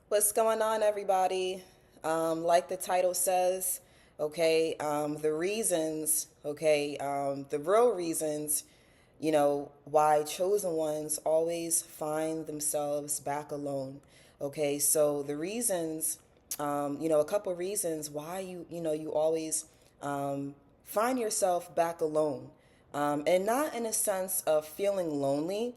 What's going on, everybody? Like the title says, okay, the reasons, okay, the real reasons, why chosen ones always find themselves back alone. Okay, so the reasons, a couple reasons why you always find yourself back alone. And not in a sense of feeling lonely,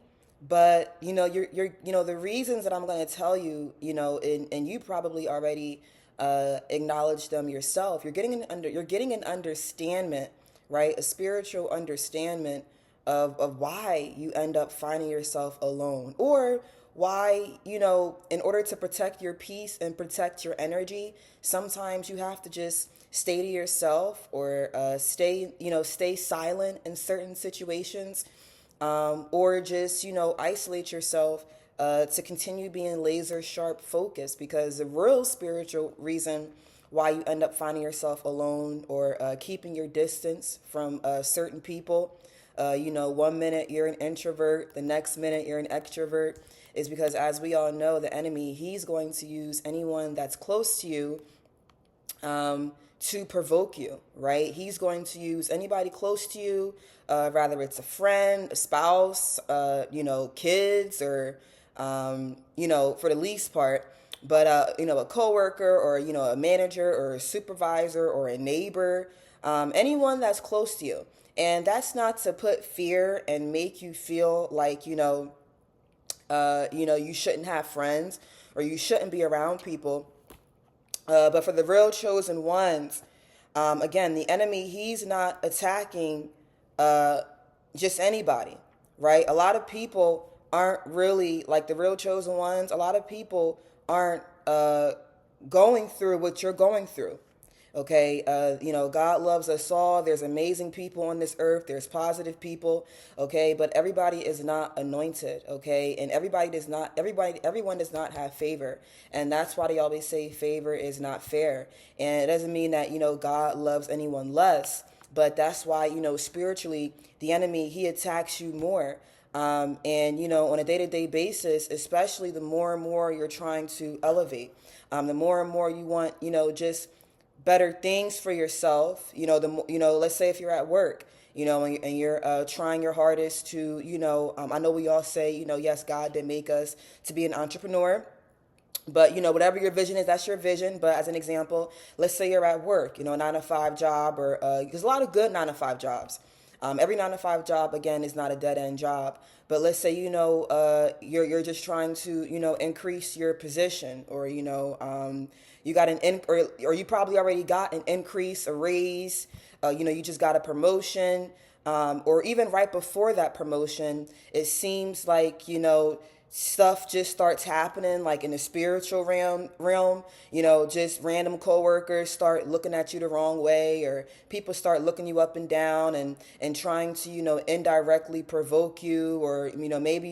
but the reasons that I'm going to tell you, and you probably already acknowledge them yourself. You're getting an understanding, right? A spiritual understanding of why you end up finding yourself alone, or why, in order to protect your peace and protect your energy, sometimes you have to just stay to yourself, or stay silent in certain situations, or just, isolate yourself to continue being laser sharp focused. Because the real spiritual reason why you end up finding yourself alone, or keeping your distance from certain people, one minute you're an introvert, the next minute you're an extrovert, is because, as we all know, the enemy, he's going to use anyone that's close to you to provoke you, right? He's going to use anybody close to you, rather it's a friend, a spouse, kids, or, for the least part, but, a coworker, or, a manager, or a supervisor, or a neighbor, anyone that's close to you. And that's not to put fear and make you feel like, you shouldn't have friends, or you shouldn't be around people. But for the real chosen ones, again, the enemy, he's not attacking uh, just anybody, right? A lot of people aren't really like the real chosen ones. A lot of people aren't going through what you're going through. Okay, God loves us all. There's amazing people on this earth. There's positive people. Okay, but everybody is not anointed. Okay, and everyone does not have favor, and that's why they always say favor is not fair. And it doesn't mean that God loves anyone less, but that's why spiritually the enemy, he attacks you more. And on a day-to-day basis, especially the more and more you're trying to elevate, the more and more you want just better things for yourself. Let's say if you're at work, and you're trying your hardest to, I know we all say, yes, God did make us to be an entrepreneur. But whatever your vision is, that's your vision. But as an example, let's say you're at work, a 9 to 5 job, or there's a lot of good 9 to 5 jobs. Every 9 to 5 job, again, is not a dead end job. But let's say you're just trying to increase your position, or you got or you probably already got an increase, a raise. You just got a promotion, or even right before that promotion, it seems like stuff just starts happening, like in the spiritual realm. Just random coworkers start looking at you the wrong way, or people start looking you up and down, and trying to indirectly provoke you, or maybe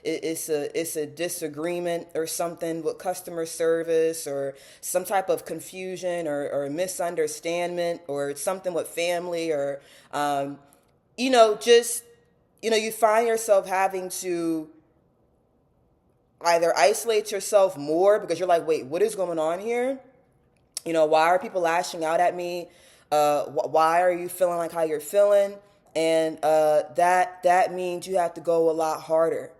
it's a disagreement or something with customer service, or some type of confusion, or misunderstanding, or something with family, or just you find yourself having to either isolate yourself more, because you're like, wait, what is going on here? Why are people lashing out at me? Why are you feeling like how you're feeling? And that means you have to go a lot harder.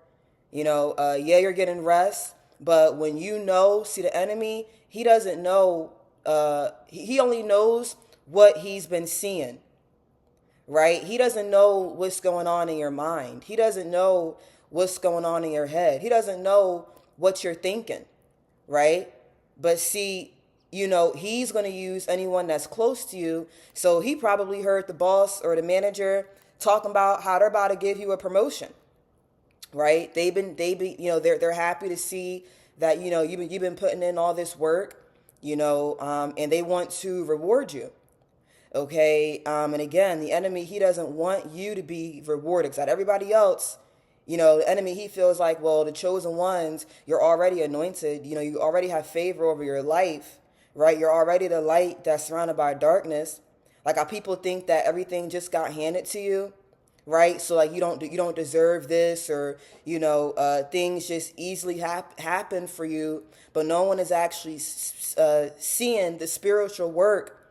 Yeah, you're getting rest, but when see, the enemy, he doesn't know. He only knows what he's been seeing, right? He doesn't know what's going on in your mind. He doesn't know what's going on in your head. He doesn't know what you're thinking, right? But see, he's going to use anyone that's close to you. So he probably heard the boss or the manager talking about how they're about to give you a promotion, right? They're happy to see that, you've been putting in all this work, and they want to reward you. Okay. And again, the enemy, he doesn't want you to be rewarded, because everybody else, the enemy, he feels like, well, the chosen ones, you're already anointed. You already have favor over your life, right? You're already the light that's surrounded by darkness. Like how people think that everything just got handed to you. right? So like you don't deserve this, or things just easily happen for you, but no one is actually seeing the spiritual work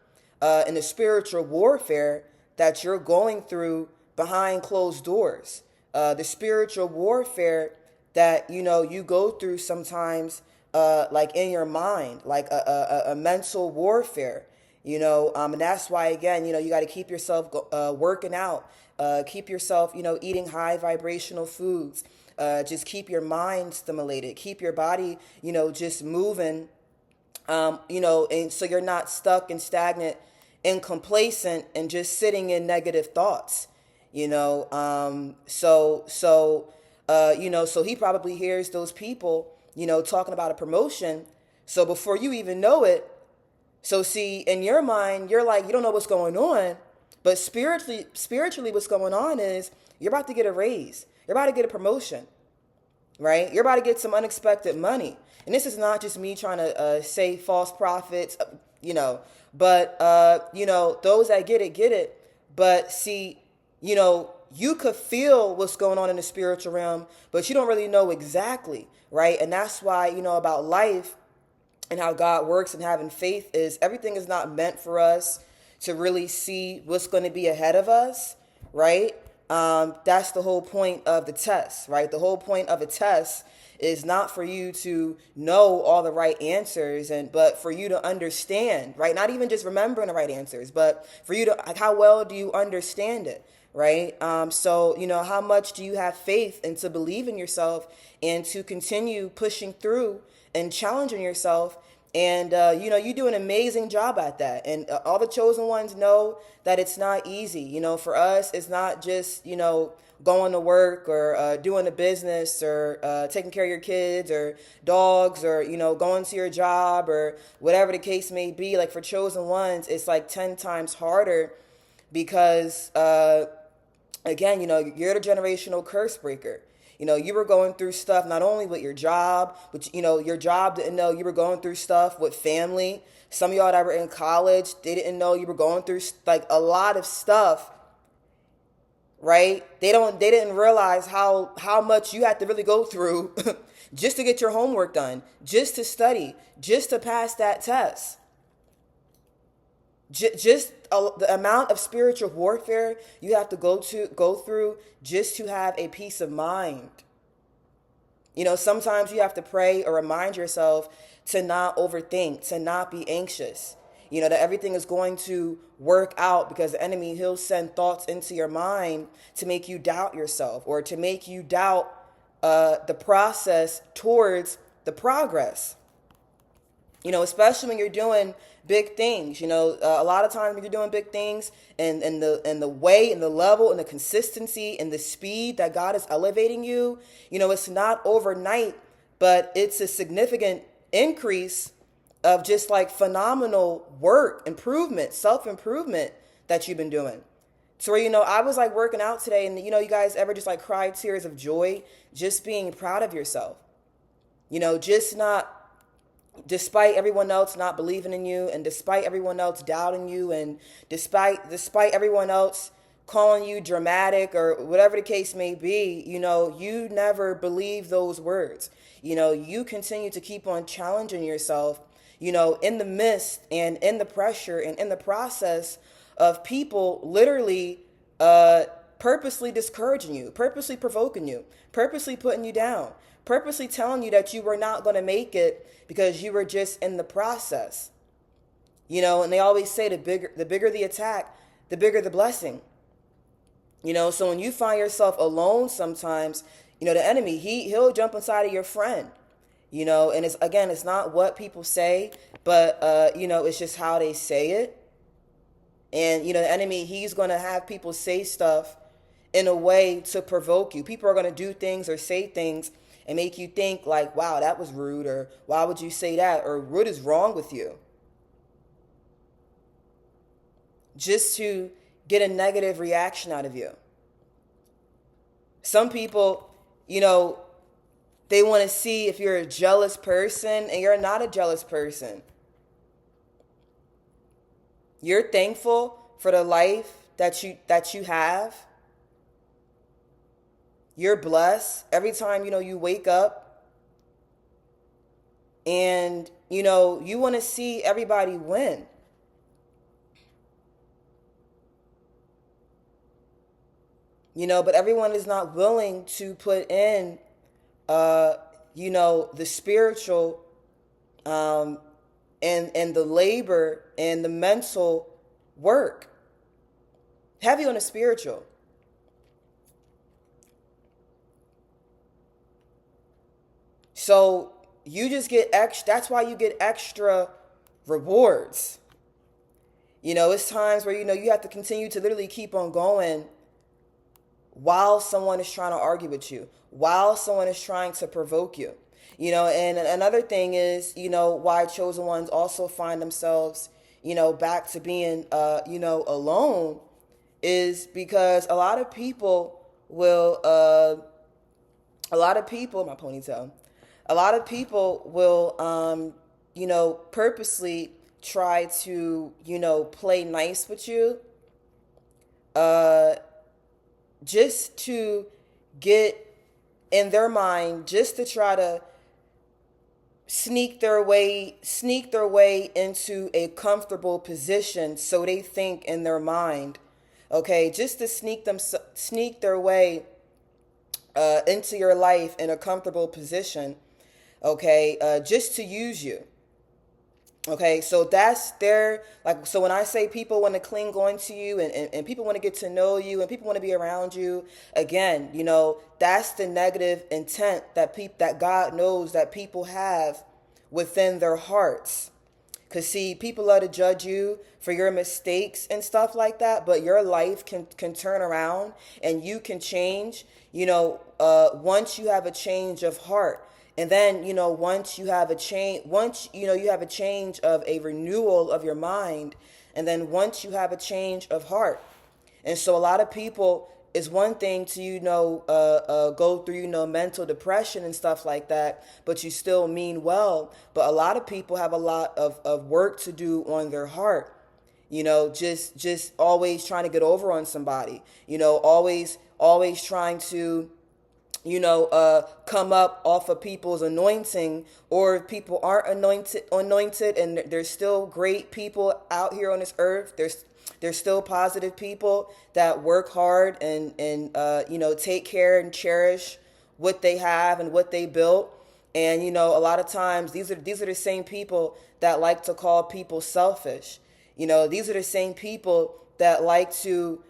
and the spiritual warfare that you're going through behind closed doors. The spiritual warfare that you go through sometimes, like in your mind, like a mental warfare. And that's why, again, you got to keep yourself working out, keep yourself, eating high vibrational foods, just keep your mind stimulated, keep your body, just moving, and so you're not stuck and stagnant and complacent and just sitting in negative thoughts, so he probably hears those people, talking about a promotion. So before you even know it, so see, in your mind, you're like, you don't know what's going on, but spiritually, what's going on is you're about to get a raise. You're about to get a promotion, right? You're about to get some unexpected money. And this is not just me trying to say false prophets, but, those that get it. But see, you could feel what's going on in the spiritual realm, but you don't really know exactly, right? And that's why, about life and how God works and having faith is everything is not meant for us to really see what's going to be ahead of us, right? That's the whole point of the test, right? The whole point of a test is not for you to know all the right answers, but for you to understand, right? Not even just remembering the right answers, but for you to, like, how well do you understand it, right? So, how much do you have faith and to believe in yourself and to continue pushing through and challenging yourself. And, you do an amazing job at that. And all the chosen ones know that it's not easy. For us, it's not just, going to work or doing a business or taking care of your kids or dogs or, going to your job or whatever the case may be. Like for chosen ones, it's like 10 times harder because, again, you're the generational curse breaker. You were going through stuff not only with your job, but, your job didn't know you were going through stuff with family. Some of y'all that were in college, they didn't know you were going through like a lot of stuff, right? They didn't realize how much you had to really go through just to get your homework done, just to study, just to pass that test. The amount of spiritual warfare you have to go through just to have a peace of mind. Sometimes you have to pray or remind yourself to not overthink, to not be anxious. That everything is going to work out because the enemy, he'll send thoughts into your mind to make you doubt yourself or to make you doubt the process towards the progress. Especially when you're doing big things. A lot of times when you're doing big things and the way and the level and the consistency and the speed that God is elevating you, it's not overnight, but it's a significant increase of just like phenomenal work, improvement, self-improvement that you've been doing. So where, I was like working out today and, you guys ever just like cry tears of joy, just being proud of yourself, just not, despite everyone else not believing in you and despite everyone else doubting you and despite everyone else calling you dramatic or whatever the case may be, you never believe those words. You continue to keep on challenging yourself, in the midst and in the pressure and in the process of people literally purposely discouraging you, purposely provoking you, purposely putting you down, purposely telling you that you were not going to make it because you were just in the process. And they always say the bigger the attack, the bigger the blessing. So when you find yourself alone sometimes, the enemy, he'll jump inside of your friend, and it's not what people say, but, it's just how they say it. And, the enemy, he's going to have people say stuff in a way to provoke you. People are going to do things or say things and make you think like, wow, that was rude, or why would you say that, or what is wrong with you? Just to get a negative reaction out of you. Some people, they want to see if you're a jealous person, and you're not a jealous person. You're thankful for the life that you have. You're blessed every time, you wake up, and, you want to see everybody win. But everyone is not willing to put in, uh, the spiritual, um, and the labor and the mental work. Heavy on the spiritual. So you just get extra. That's why you get extra rewards. It's times where you have to continue to literally keep on going while someone is trying to argue with you, while someone is trying to provoke you. And another thing is, why chosen ones also find themselves, back to being, alone, is because a lot of people, my ponytail, a lot of people will, purposely try to, play nice with you, uh, just to get in their mind, just to try to sneak their way into a comfortable position, so they think in their mind, okay, just to sneak their way into your life in a comfortable position, okay, just to use you. Okay, so that's their, like, so when I say people want to cling on to you, and people want to get to know you, and people want to be around you, again, that's the negative intent that God knows that people have within their hearts. Because, see, people love to judge you for your mistakes and stuff like that, but your life can turn around, and you can change, once you have a change of heart. And then, once you have a change of a renewal of your mind, and then once you have a change of heart. And so a lot of people, it's one thing to, go through, mental depression and stuff like that, but you still mean well. But a lot of people have a lot of work to do on their heart, just always trying to get over on somebody, always trying to, come up off of people's anointing, or if people aren't anointed, and there's still great people out here on this earth. There's still positive people that work hard and take care and cherish what they have and what they built. And, a lot of times these are the same people that like to call people selfish. These are the same people that like to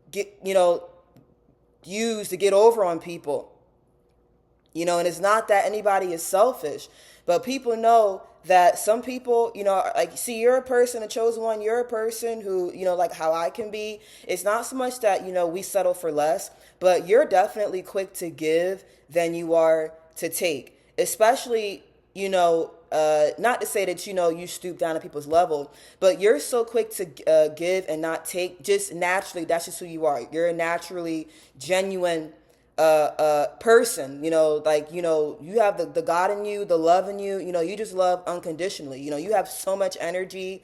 get, use to get over on people. And it's not that anybody is selfish, but people know that some people, like, see, you're a person, a chosen one, you're a person who, like how I can be. It's not so much that, we settle for less, but you're definitely quick to give than you are to take, especially, not to say that, you stoop down to people's level, but you're so quick to give and not take, just naturally. That's just who you are. You're a naturally genuine person, you have the God in you, the love in you, you just love unconditionally. You have so much energy,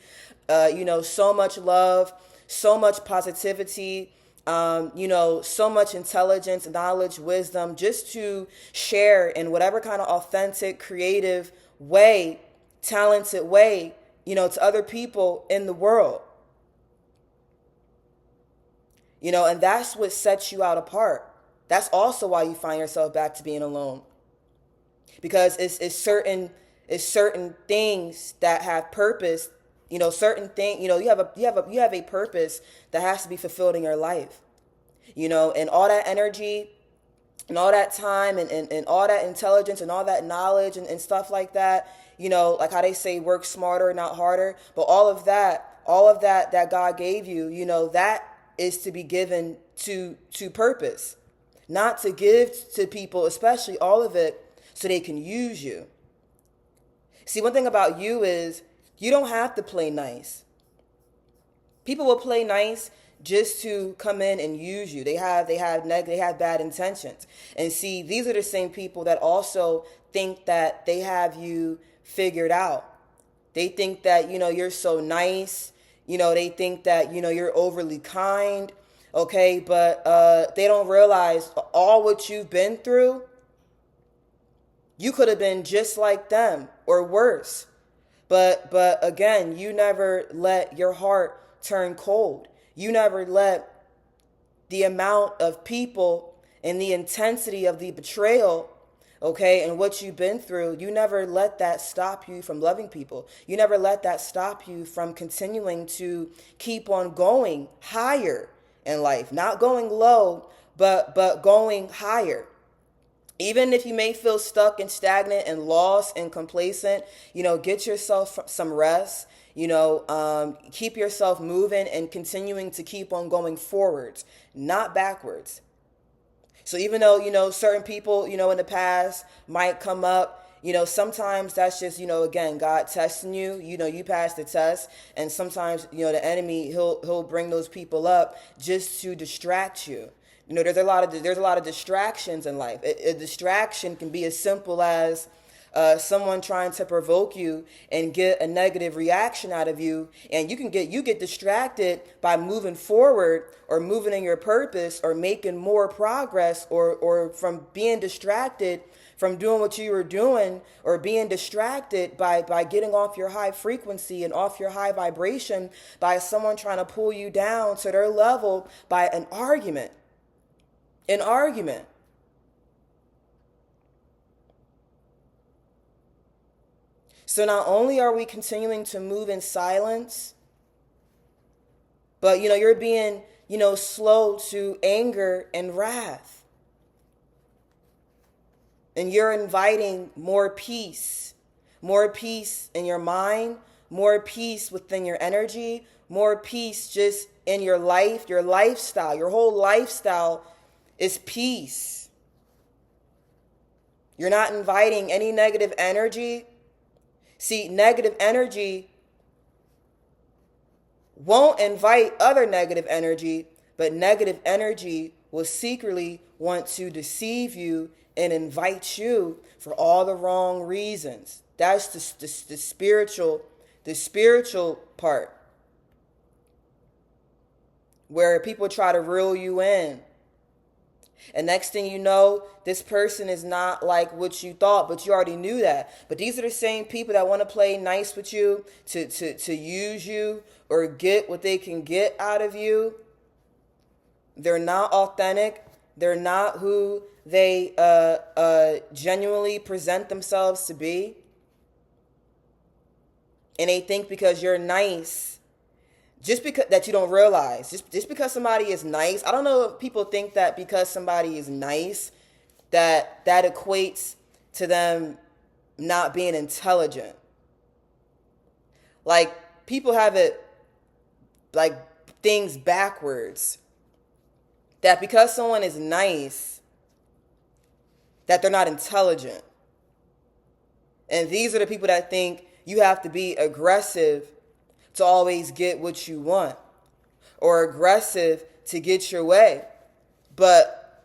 so much love, so much positivity, so much intelligence, knowledge, wisdom, just to share in whatever kind of authentic, creative way, talented way, to other people in the world. And that's what sets you out apart. That's also why you find yourself back to being alone. Because it's certain things that have purpose, certain things, you have a purpose that has to be fulfilled in your life. And all that energy and all that time and all that intelligence and all that knowledge and stuff like that, like how they say work smarter, not harder. But all of that God gave you, that is to be given to purpose. Not to give to people, especially all of it, so they can use you. See, one thing about you is you don't have to play nice. People will play nice just to come in and use you. They have bad intentions. And see, these are the same people that also think that they have you figured out. They think that, you're so nice. They think that, you're overly kind. Okay, but they don't realize all what you've been through. You could have been just like them or worse. But again, you never let your heart turn cold. You never let the amount of people and the intensity of the betrayal, okay, and what you've been through, you never let that stop you from loving people. You never let that stop you from continuing to keep on going higher in life, not going low, but going higher. Even if you may feel stuck and stagnant and lost and complacent, get yourself some rest. Keep yourself moving and continuing to keep on going forwards, not backwards. So even though, certain people, in the past might come up, sometimes that's just, again, God testing you. You pass the test, and sometimes, the enemy, he'll bring those people up just to distract you. There's a lot of distractions in life. A distraction can be as simple as someone trying to provoke you and get a negative reaction out of you, and you get distracted by moving forward or moving in your purpose or making more progress, or from being distracted from doing what you were doing, or being distracted by getting off your high frequency and off your high vibration by someone trying to pull you down to their level by an argument. An argument. So not only are we continuing to move in silence, but you're being, slow to anger and wrath. And you're inviting more peace in your mind, more peace within your energy, more peace just in your life, your lifestyle. Your whole lifestyle is peace. You're not inviting any negative energy. See, negative energy won't invite other negative energy, but negative energy will secretly want to deceive you and invite you for all the wrong reasons. That's the spiritual part, where people try to reel you in. And next thing you know, this person is not like what you thought, but you already knew that. But these are the same people that want to play nice with you, to use you or get what they can get out of you. They're not authentic. They're not who they genuinely present themselves to be. And they think because you're nice, just because that you don't realize, just because somebody is nice. I don't know if people think that because somebody is nice, that equates to them not being intelligent. Like, people have it like things backwards. That because someone is nice, that they're not intelligent. And these are the people that think you have to be aggressive to always get what you want, or aggressive to get your way. But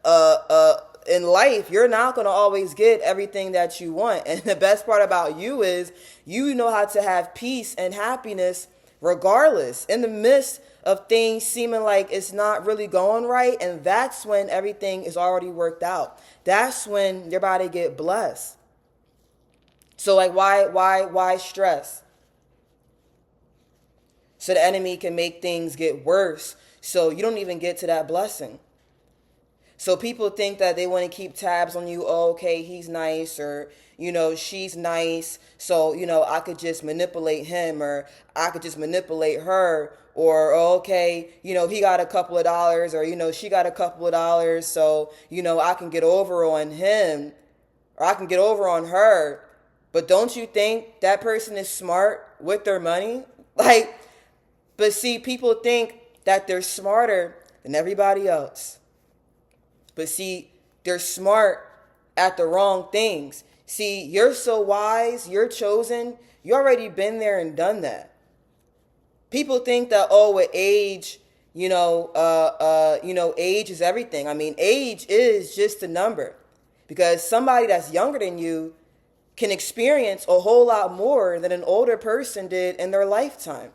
in life, you're not going to always get everything that you want. And the best part about you is you know how to have peace and happiness regardless, in the midst of things seeming like it's not really going right. And that's when everything is already worked out. That's when you're about to get blessed. So like, why stress? So the enemy can make things get worse, so you don't even get to that blessing. So people think that they want to keep tabs on you. Oh, okay, he's nice, or, she's nice. So, I could just manipulate him, or I could just manipulate her. Or, oh, okay, he got a couple of dollars, or, she got a couple of dollars. So, I can get over on him, or I can get over on her. But don't you think that person is smart with their money? But see, people think that they're smarter than everybody else. But see, they're smart at the wrong things. See, you're so wise, you're chosen, you already been there and done that. People think that, with age, age is everything. I mean, age is just a number. Because somebody that's younger than you can experience a whole lot more than an older person did in their lifetime.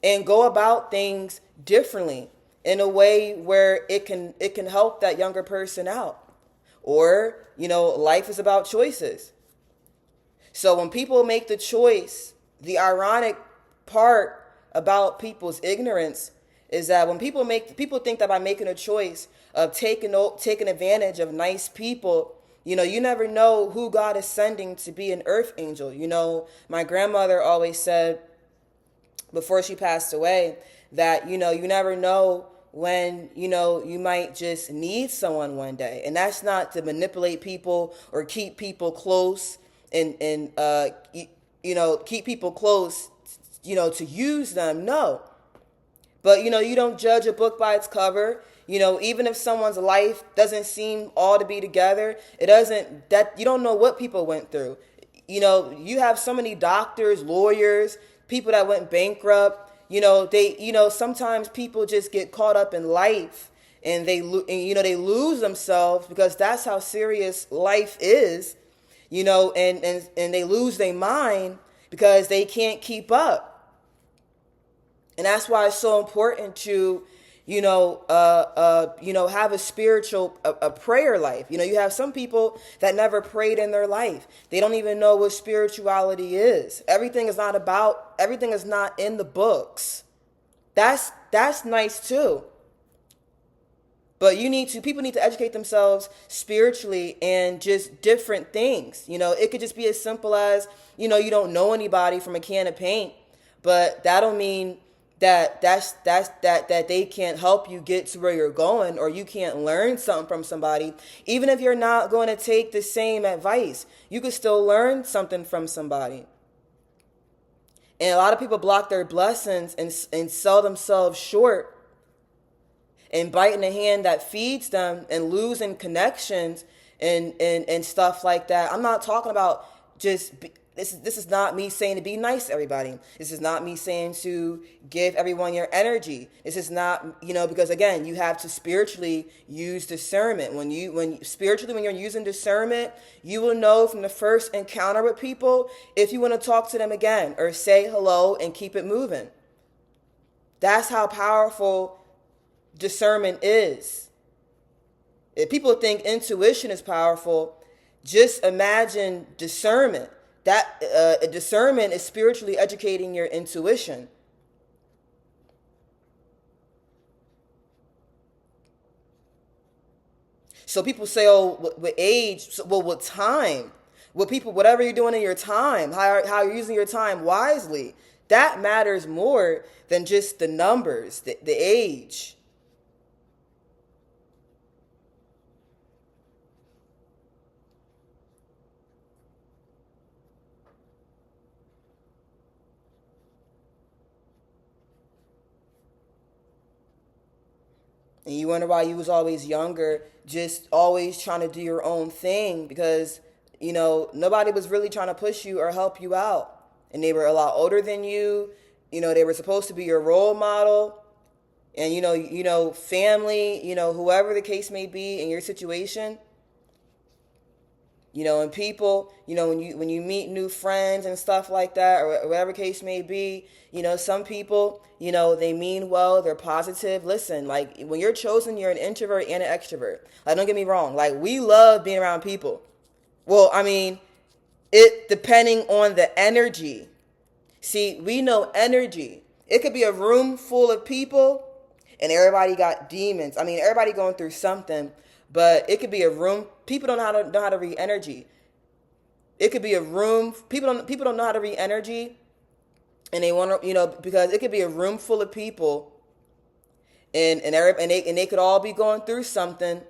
And go about things differently. in a way where it can help that younger person out. Or, life is about choices. So when people make the choice, the ironic part about people's ignorance is that when people think that by making a choice of taking advantage of nice people, you never know who God is sending to be an earth angel. My grandmother always said before she passed away that, you never know when, you might just need someone one day. And that's not to manipulate people or keep people close and keep people close, to use them. No. But, you don't judge a book by its cover. Even if someone's life doesn't seem all to be together, you don't know what people went through. You have so many doctors, lawyers, people that went bankrupt. Sometimes people just get caught up in life and they lose themselves because that's how serious life is, and they lose their mind because they can't keep up. And that's why it's so important to, have a spiritual, a prayer life. You have some people that never prayed in their life. They don't even know what spirituality is. Everything is not in the books. That's nice too. But people need to educate themselves spiritually and just different things. It could just be as simple as, you don't know anybody from a can of paint, but that don't mean that they can't help you get to where you're going, or you can't learn something from somebody. Even if you're not going to take the same advice, you could still learn something from somebody. And a lot of people block their blessings and sell themselves short and biting the hand that feeds them and losing connections and stuff like that. I'm not talking about just this is not me saying to be nice to everybody. This is not me saying to give everyone your energy. This is not, because again, you have to spiritually use discernment. When you're using discernment, you will know from the first encounter with people if you want to talk to them again or say hello and keep it moving. That's how powerful discernment is. If people think intuition is powerful, just imagine discernment. That discernment is spiritually educating your intuition. So people say, oh, with age, with time, whatever you're doing in your time, how you're using your time wisely, that matters more than just the numbers, the age. And you wonder why you was always younger, just always trying to do your own thing because, nobody was really trying to push you or help you out. And they were a lot older than you. They were supposed to be your role model. And, family, whoever the case may be in your situation. And people, when you meet new friends and stuff like that, or whatever case may be, some people, they mean well, they're positive. Listen, like when you're chosen, you're an introvert and an extrovert. Like, don't get me wrong. Like, we love being around people. Well, I mean, it depending on the energy. See, we know energy. It could be a room full of people and everybody got demons. I mean, everybody going through something. But it could be a room. People don't know how to read energy. It could be a room. People don't know how to read energy, and they want to, because it could be a room full of people, and they could all be going through something,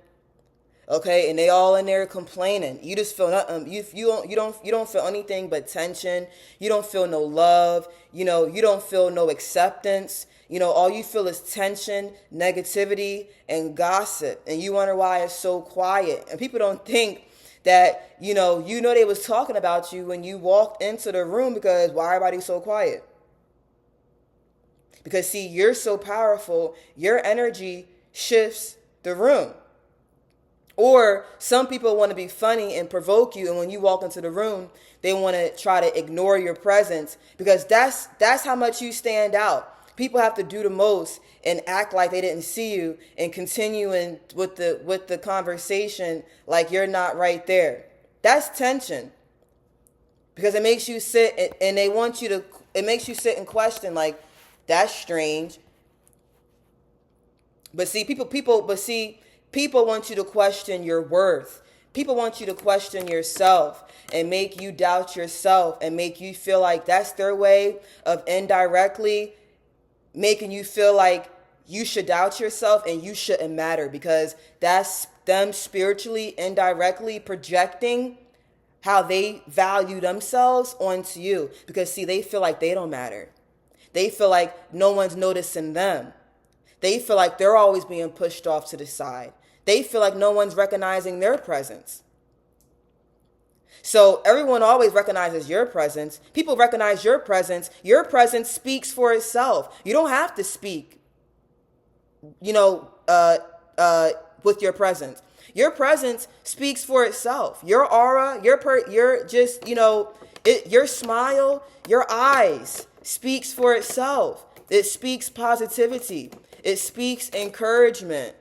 okay, and they all in there complaining. You just feel you don't feel anything but tension. You don't feel no love. You don't feel no acceptance. All you feel is tension, negativity, and gossip. And you wonder why it's so quiet. And people don't think that, they was talking about you when you walked into the room because why everybody so quiet? Because, see, you're so powerful, your energy shifts the room. Or some people want to be funny and provoke you, and when you walk into the room, they want to try to ignore your presence because that's how much you stand out. people have to do the most and act like they didn't see you and continuing with the conversation like you're not right there. That's tension, because it makes you sit and they want you to. It makes you sit and question, like, that's strange. But see, people want you to question your worth. People want you to question yourself and make you doubt yourself and make you feel like that's their way of indirectly making you feel like you should doubt yourself and you shouldn't matter, because that's them spiritually indirectly projecting how they value themselves onto you. Because see, they feel like they don't matter. They feel like no one's noticing them. They feel like they're always being pushed off to the side. They feel like no one's recognizing their presence. So everyone always recognizes your presence. People recognize your presence. Your presence speaks for itself. You don't have to speak, with your presence. Your presence speaks for itself. Your aura, your smile, your eyes speaks for itself. It speaks positivity. It speaks encouragement.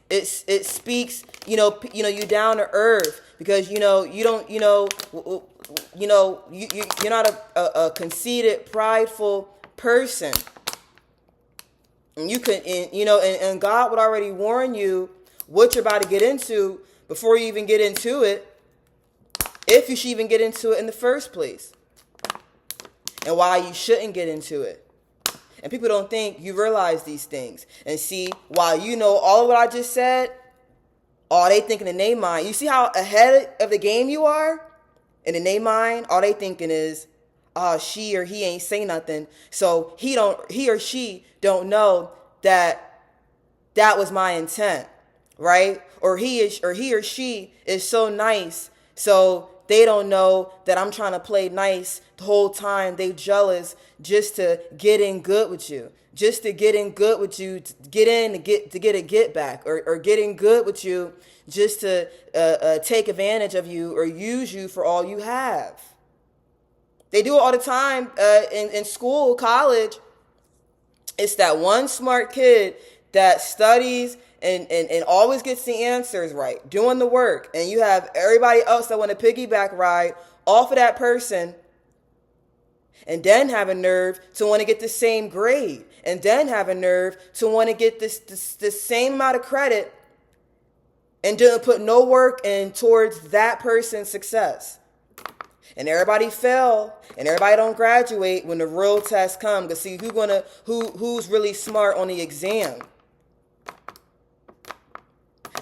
It speaks, you down to earth, because you're not a conceited, prideful person. And you can, and God would already warn you what you're about to get into before you even get into it, if you should even get into it in the first place, and why you shouldn't get into it. And people don't think you realize these things. And see, while you know all of what I just said, all they thinking in their mind, you see how ahead of the game you are? And in their mind, all they thinking is, she or he ain't say nothing, so he or she don't know that was my intent, right? Or he or she is so nice, so they don't know that I'm trying to play nice the whole time. They jealous just to get in good with you, to get in to get a get back, or getting good with you just to take advantage of you or use you for all you have. They do it all the time in school, college. It's that one smart kid that studies and always gets the answers right, doing the work. And you have everybody else that want to piggyback ride off of that person, and then have a nerve to want to get the same grade, and then have a nerve to want to get this same amount of credit, and didn't put no work in towards that person's success. And everybody fail, and everybody don't graduate when the real test come, to see who's really smart on the exam.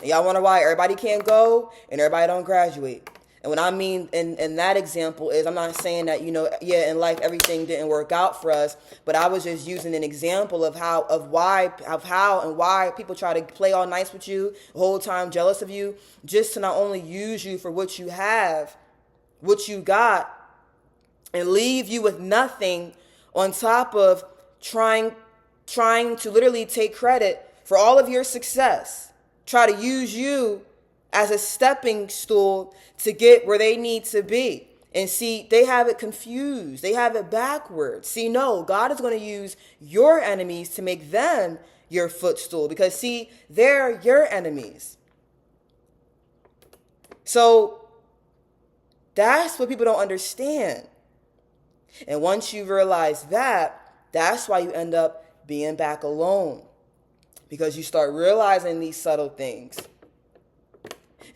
And y'all wonder why everybody can't go and everybody don't graduate. And what I mean in that example is, I'm not saying that, in life everything didn't work out for us, but I was just using an example of how and why people try to play all nice with you, the whole time jealous of you, just to not only use you for what you have, what you got, and leave you with nothing, on top of trying to literally take credit for all of your success. Try to use you as a stepping stool to get where they need to be. And see, they have it confused. They have it backwards. See, no, God is going to use your enemies to make them your footstool, because see, they're your enemies. So that's what people don't understand. And once you realize that, that's why you end up being back alone, because you start realizing these subtle things.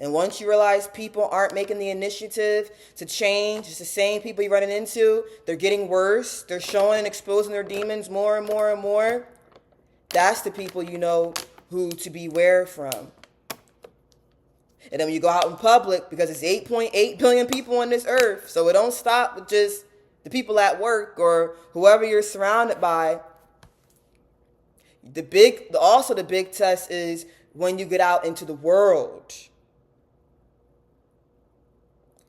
And once you realize people aren't making the initiative to change, it's the same people you're running into. They're getting worse. They're showing and exposing their demons more and more and more. That's the people you know who to beware from. And then when you go out in public, because it's 8.8 billion people on this earth, so it don't stop with just the people at work or whoever you're surrounded by. The big test is when you get out into the world.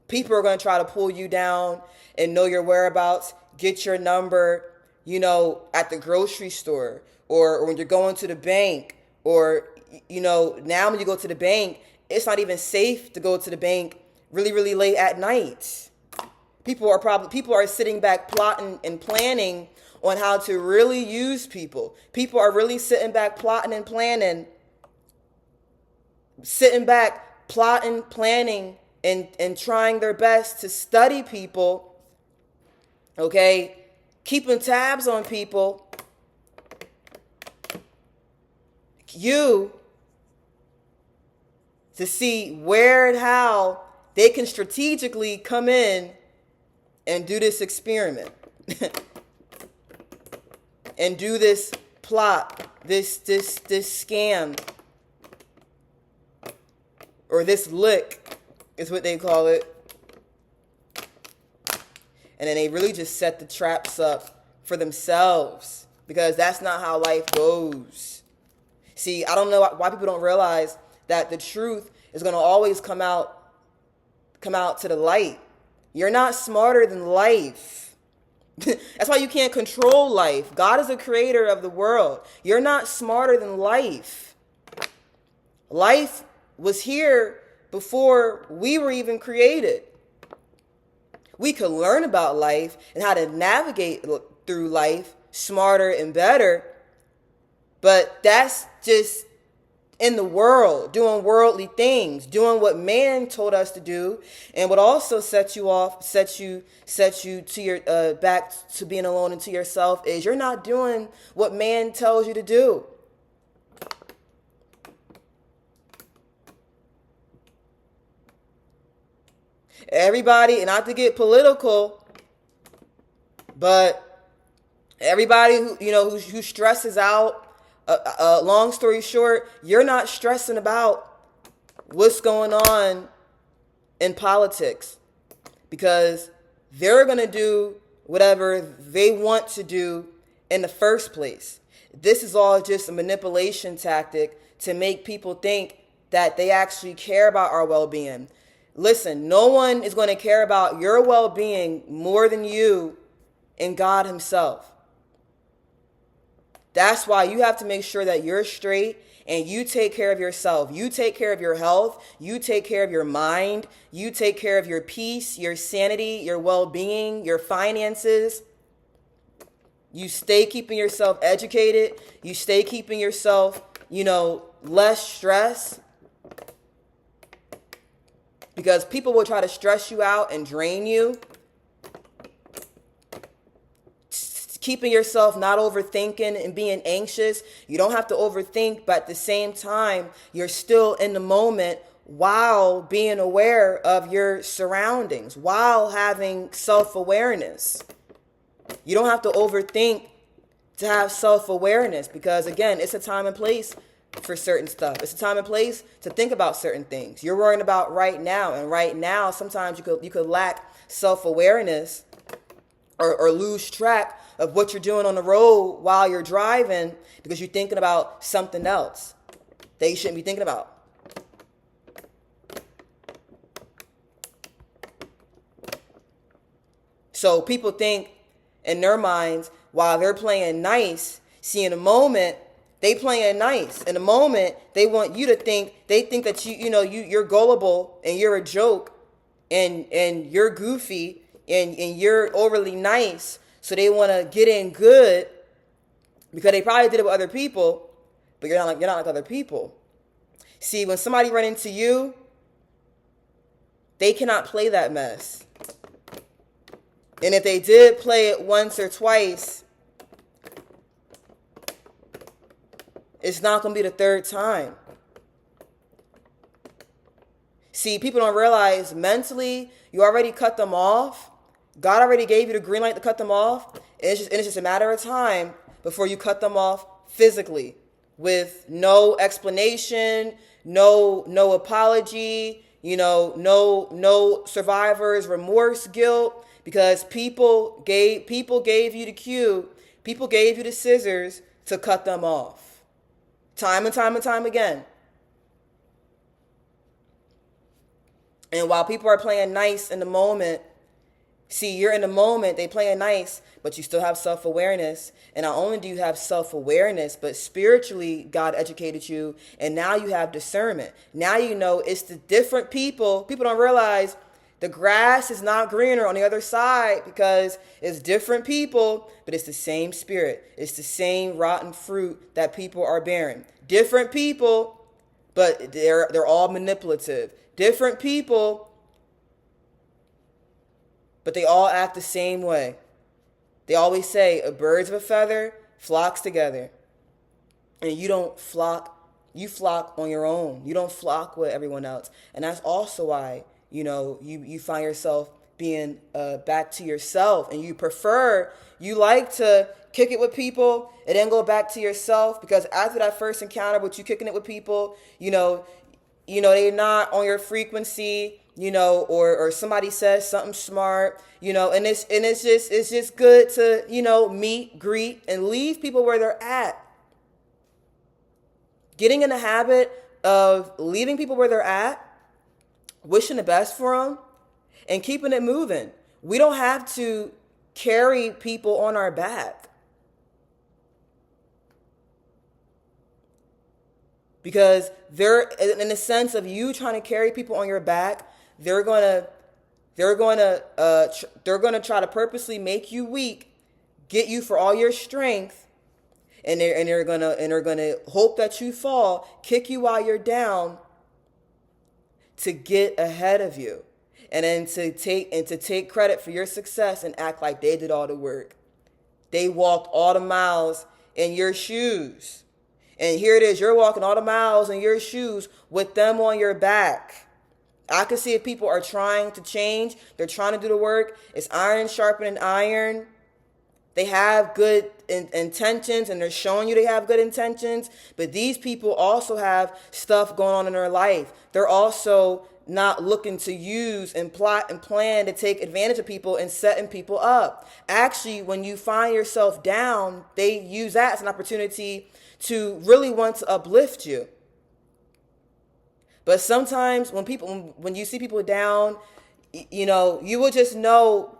People are going to try to pull you down and know your whereabouts, get your number, at the grocery store, or when you're going to the bank, or, now when you go to the bank, it's not even safe to go to the bank really, really late at night. People are sitting back plotting and planning on how to really use people. People are really sitting back plotting and planning, planning, and trying their best to study people, okay? Keeping tabs on people. You to see where and how they can strategically come in and do this experiment and do this plot, this scam, or this lick is what they call it. And then they really just set the traps up for themselves, because that's not how life goes. See, I don't know why people don't realize that the truth is going to always come out to the light. You're not smarter than life. That's why you can't control life. God is the creator of the world. You're not smarter than life. Life was here before we were even created. We could learn about life and how to navigate through life smarter and better, but that's just in the world, doing worldly things, doing what man told us to do. And what also sets you to your back to being alone and to yourself is you're not doing what man tells you to do. Everybody, and not to get political, but everybody who stresses out, long story short, you're not stressing about what's going on in politics, because they're going to do whatever they want to do in the first place. This is all just a manipulation tactic to make people think that they actually care about our well-being. Listen, no one is going to care about your well-being more than you and God himself. That's why you have to make sure that you're straight and you take care of yourself. You take care of your health. You take care of your mind. You take care of your peace, your sanity, your well-being, your finances. You stay keeping yourself educated. You stay keeping yourself, less stress. Because people will try to stress you out and drain you. Keeping yourself not overthinking and being anxious. You don't have to overthink, but at the same time, you're still in the moment while being aware of your surroundings, while having self-awareness. You don't have to overthink to have self-awareness, because again, it's a time and place for certain stuff. It's a time and place to think about certain things. You're worrying about right now, and right now, sometimes you could lack self-awareness or lose track of what you're doing on the road while you're driving, because you're thinking about something else that you shouldn't be thinking about. So people think in their minds while they're playing nice, see, in a moment, they playing nice. In a moment, they want you to think, they think that you're gullible and you're a joke and you're goofy and you're overly nice. So they want to get in good because they probably did it with other people, but you're not like other people. See, when somebody run into you, they cannot play that mess. And if they did play it once or twice, it's not going to be the third time. See, people don't realize mentally, you already cut them off. God already gave you the green light to cut them off. And it's just a matter of time before you cut them off physically with no explanation, no apology, no survivor's remorse, guilt, because people gave you the cue, people gave you the scissors to cut them off. Time and time and time again. And while people are playing nice in the moment, see, you're in the moment, they playing nice, but you still have self-awareness. And not only do you have self-awareness, but spiritually, God educated you, and now you have discernment. Now you know it's the different people. People don't realize The grass is not greener on the other side because it's different people, but it's the same spirit. It's the same rotten fruit that people are bearing. Different people, but they're all manipulative. Different people, but they all act the same way. They always say a birds of a feather flocks together. And you don't flock, you flock on your own. You don't flock with everyone else. And that's also why, you find yourself being back to yourself, and you like to kick it with people and then go back to yourself, because after that first encounter with you kicking it with people, they're not on your frequency, or somebody says something smart, and it's just good to, meet, greet, and leave people where they're at. Getting in the habit of leaving people where they're at, wishing the best for them, and keeping it moving. We don't have to carry people on our back. Because they're, in the sense of you trying to carry people on your back, they're gonna try to purposely make you weak, get you for all your strength, and they're gonna hope that you fall, kick you while you're down, to get ahead of you, and then to take credit for your success and act like they did all the work. They walked all the miles in your shoes. And here it is, you're walking all the miles in your shoes with them on your back. I can see if people are trying to change, they're trying to do the work. It's iron sharpening iron. They have good intentions, and they're showing you they have good intentions. But these people also have stuff going on in their life. They're also not looking to use and plot and plan to take advantage of people and setting people up. Actually, when you find yourself down, they use that as an opportunity to really want to uplift you. But sometimes when you see people down, you will just know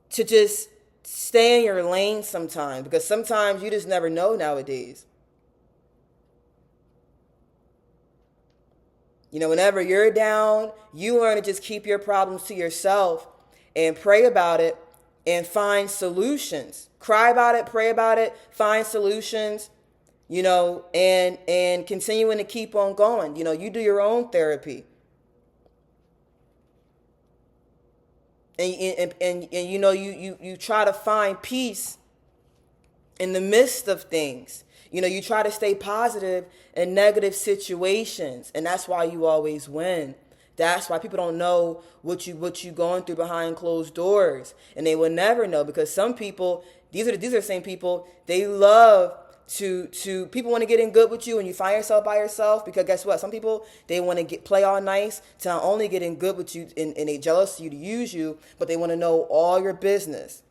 to just stay in your lane sometimes, because sometimes you just never know nowadays. Whenever you're down, you learn to just keep your problems to yourself and pray about it and find solutions. Cry about it, pray about it, find solutions, and continuing to keep on going. You do your own therapy. And you try to find peace in the midst of things. You try to stay positive in negative situations, and that's why you always win. That's why people don't know what you going through behind closed doors, and they will never know, because some people, these are the same people, they love to people want to get in good with you, and you find yourself by yourself, because guess what? Some people, they want to play all nice to not only get in good with you, and they jealous of you to use you, but they want to know all your business.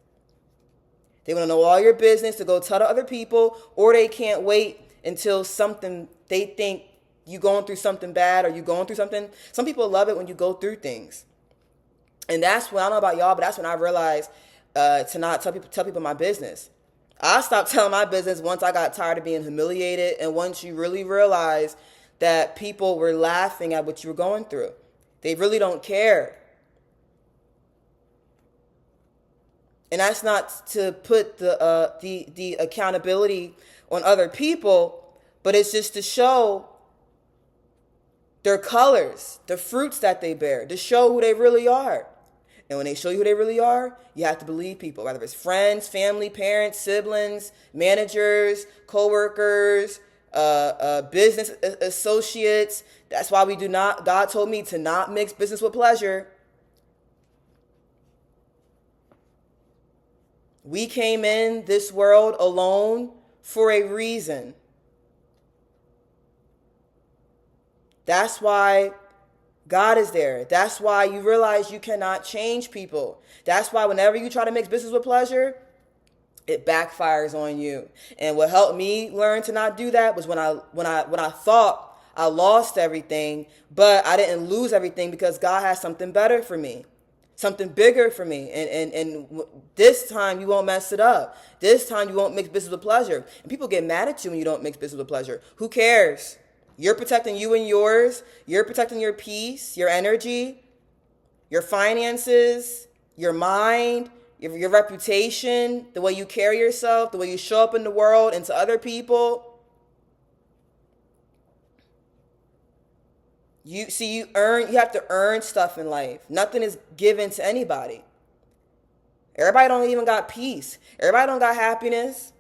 They want to know all your business to go tell to other people, or they can't wait until they think you going through something bad, or you going through something. Some people love it when you go through things. And that's when, I don't know about y'all, but that's when I realized to not tell people my business. I stopped telling my business once I got tired of being humiliated, and once you really realize that people were laughing at what you were going through. They really don't care. And that's not to put the accountability on other people, but it's just to show their colors, the fruits that they bear, to show who they really are. And when they show you who they really are, you have to believe people, whether it's friends, family, parents, siblings, managers, co-workers, business associates. That's why God told me to not mix business with pleasure. We came in this world alone for a reason. That's why God is there. That's why you realize you cannot change people. That's why whenever you try to mix business with pleasure, it backfires on you. And what helped me learn to not do that was when I thought I lost everything, but I didn't lose everything, because God has something better for me, something bigger for me. And this time you won't mess it up. This time you won't mix business with pleasure. And people get mad at you when you don't mix business with pleasure. Who cares? You're protecting you and yours. You're protecting your peace, your energy. your finances, your mind, your reputation, the way you carry yourself, the way you show up in the world and to other people. You have to earn stuff in life. Nothing is given to anybody. Everybody don't even got peace. Everybody don't got happiness.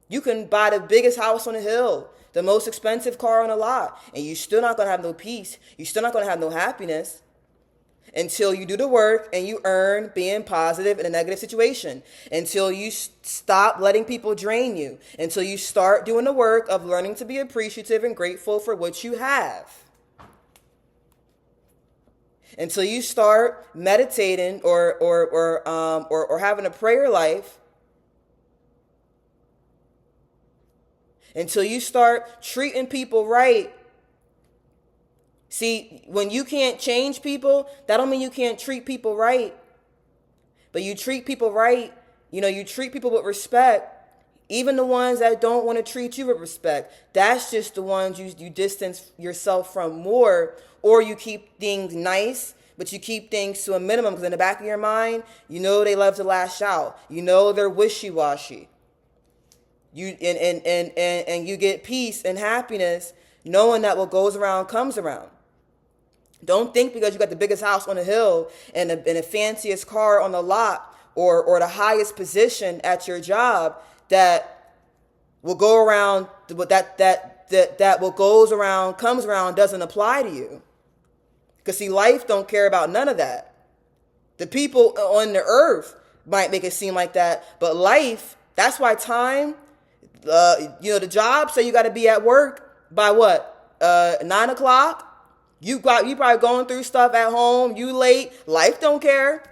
You can buy the biggest house on the hill, the most expensive car on the lot, and you're still not going to have no peace. You're still not going to have no happiness until you do the work and you earn being positive in a negative situation, until you stop letting people drain you, until you start doing the work of learning to be appreciative and grateful for what you have, until you start meditating or having a prayer life, until you start treating people right. See, when you can't change people, that don't mean you can't treat people right. But you treat people right, you treat people with respect. Even the ones that don't want to treat you with respect, that's just the ones you distance yourself from more, or you keep things nice, but you keep things to a minimum because in the back of your mind, they love to lash out. They're wishy-washy. You you get peace and happiness knowing that what goes around comes around. Don't think because you got the biggest house on the hill and the fanciest car on the lot or the highest position at your job that will go around, that what goes around comes around doesn't apply to you. Because see, life don't care about none of that. The people on the earth might make it seem like that, but life, that's why time, the job say you got to be at work by what? 9 o'clock? You probably going through stuff at home. You late. Life don't care.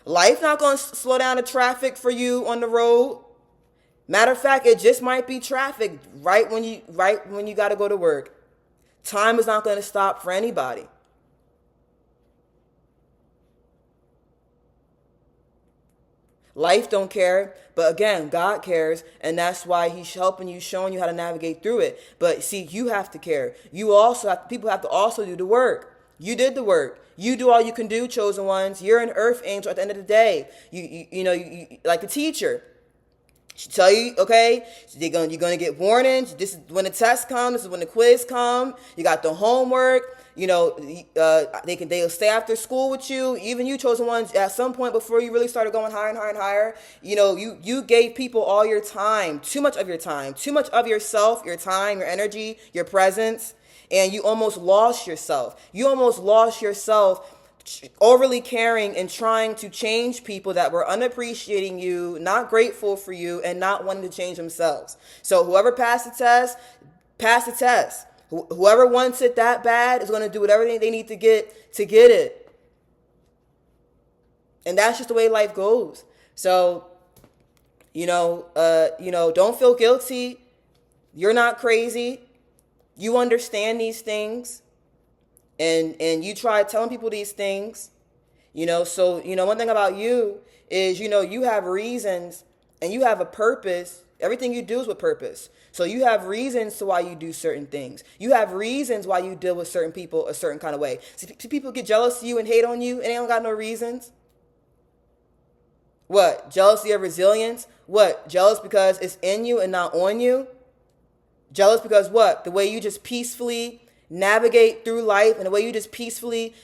Life not going to slow down the traffic for you on the road. Matter of fact, it just might be traffic right when you got to go to work. Time is not going to stop for anybody. Life don't care, but again, God cares, and that's why he's helping you, showing you how to navigate through it. But see, you have to care. People have to also do the work. You did the work. You do all you can do, chosen ones. You're an earth angel at the end of the day. You like a teacher. She tell you, okay, you're gonna get warnings. This is when the test comes. This is when the quiz comes. You got the homework. They'll stay after school with you. Even you, chosen ones, at some point before you really started going higher and higher and higher, you gave people all your time, too much of your time, too much of yourself, your time, your energy, your presence, and you almost lost yourself. You almost lost yourself overly caring and trying to change people that were unappreciating you, not grateful for you, and not wanting to change themselves. So whoever passed the test, pass the test. Whoever wants it that bad is going to do whatever they need to get it. And that's just the way life goes. So, don't feel guilty. You're not crazy. You understand these things. And you try telling people these things. So, one thing about you is, you have reasons and you have a purpose. Everything you do is with purpose. So you have reasons to why you do certain things. You have reasons why you deal with certain people a certain kind of way. See, people get jealous of you and hate on you and they don't got no reasons. What? Jealousy of resilience? What? Jealous because it's in you and not on you? Jealous because what? The way you just peacefully navigate through life and the way you just peacefully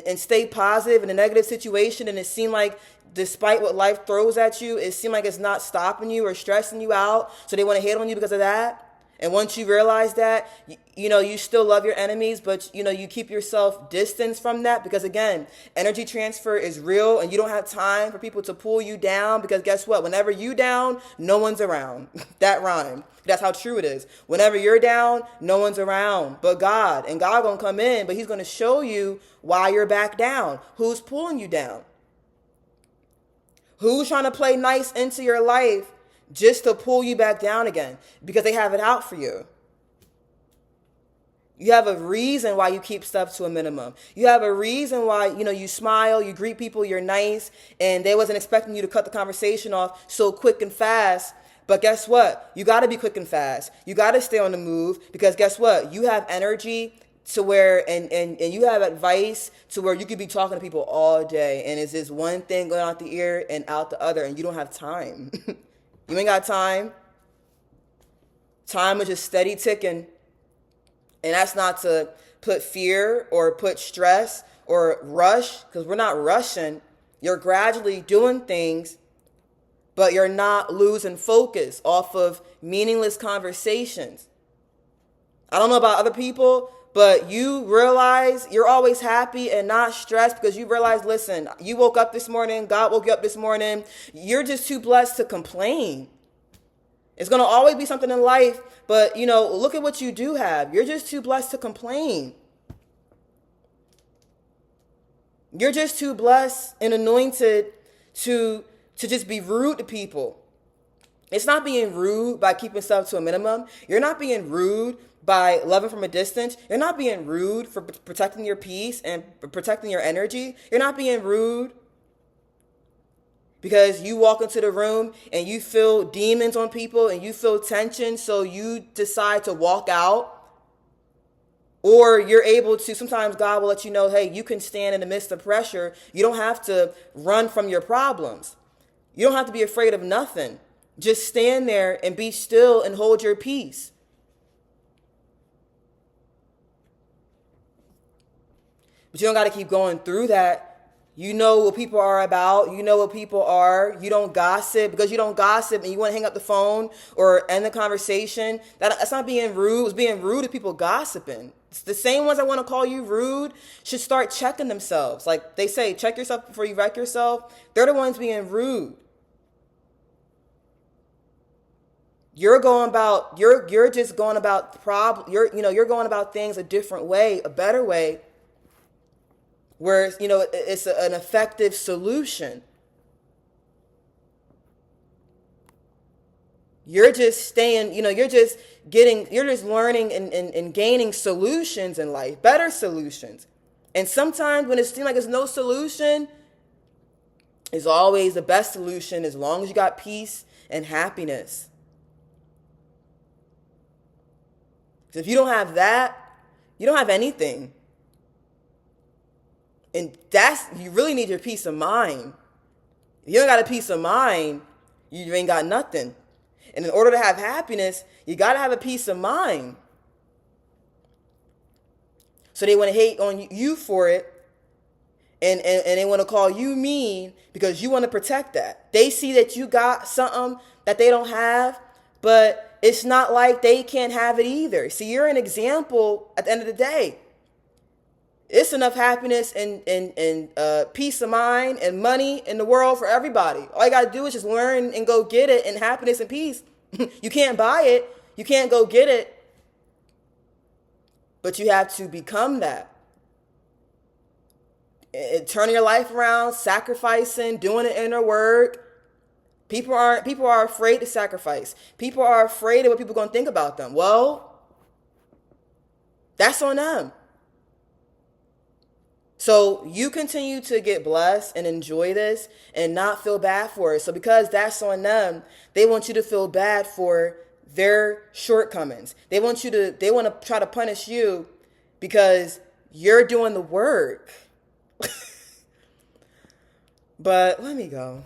and stay positive in a negative situation, and it seemed like despite what life throws at you, it seems like it's not stopping you or stressing you out. So they want to hate on you because of that. And once you realize that, you still love your enemies, but, you keep yourself distanced from that because, again, energy transfer is real and you don't have time for people to pull you down because guess what? Whenever you down, no one's around. That rhyme. That's how true it is. Whenever you're down, no one's around but God. And God going to come in, but he's going to show you why you're back down. Who's pulling you down? Who's trying to play nice into your life just to pull you back down again because they have it out for you? You have a reason why you keep stuff to a minimum. You have a reason why, you smile, you greet people, you're nice, and they wasn't expecting you to cut the conversation off so quick and fast. But guess what? You got to be quick and fast. You got to stay on the move because guess what? You have energy to where, and you have advice to where you could be talking to people all day, and it's this one thing going out the ear and out the other, and you don't have time. You ain't got time. Time is just steady ticking. And that's not to put fear or put stress or rush, because we're not rushing. You're gradually doing things, but you're not losing focus off of meaningless conversations. I don't know about other people, but you realize you're always happy and not stressed because you realize, listen, you woke up this morning, God woke you up this morning. You're just too blessed to complain. It's going to always be something in life, but, look at what you do have. You're just too blessed to complain. You're just too blessed and anointed to just be rude to people. It's not being rude by keeping stuff to a minimum. You're not being rude by loving from a distance. You're not being rude for protecting your peace and protecting your energy. You're not being rude because you walk into the room and you feel demons on people and you feel tension, so you decide to walk out. Or you're able to, sometimes God will let you know, hey, you can stand in the midst of pressure. You don't have to run from your problems. You don't have to be afraid of nothing. Just stand there and be still and hold your peace. But you don't got to keep going through that. You know what people are about. You know what people are. You don't gossip, because you don't gossip and you want to hang up the phone or end the conversation. That's not being rude. It's being rude to people gossiping. It's the same ones that want to call you rude should start checking themselves. Like they say, check yourself before you wreck yourself. They're the ones being rude. You're just going about you're going about things a different way, a better way, where it's an effective solution. You're just you're just learning and gaining solutions in life, better solutions. And sometimes when it seems like there's no solution, it's always the best solution as long as you got peace and happiness. So if you don't have that, you don't have anything. And you really need your peace of mind. If you don't got a peace of mind, you ain't got nothing. And in order to have happiness, you got to have a peace of mind. So they want to hate on you for it. And they want to call you mean because you want to protect that. They see that you got something that they don't have, but it's not like they can't have it either. See, you're an example at the end of the day. It's enough happiness and peace of mind and money in the world for everybody. All you got to do is just learn and go get it, and happiness and peace. You can't buy it. You can't go get it. But you have to become that. Turning your life around, sacrificing, doing the inner work. People are afraid to sacrifice. People are afraid of what people are going to think about them. Well, that's on them. So you continue to get blessed and enjoy this and not feel bad for it. So because that's on them, they want you to feel bad for their shortcomings. They want to try to punish you because you're doing the work. But let me go.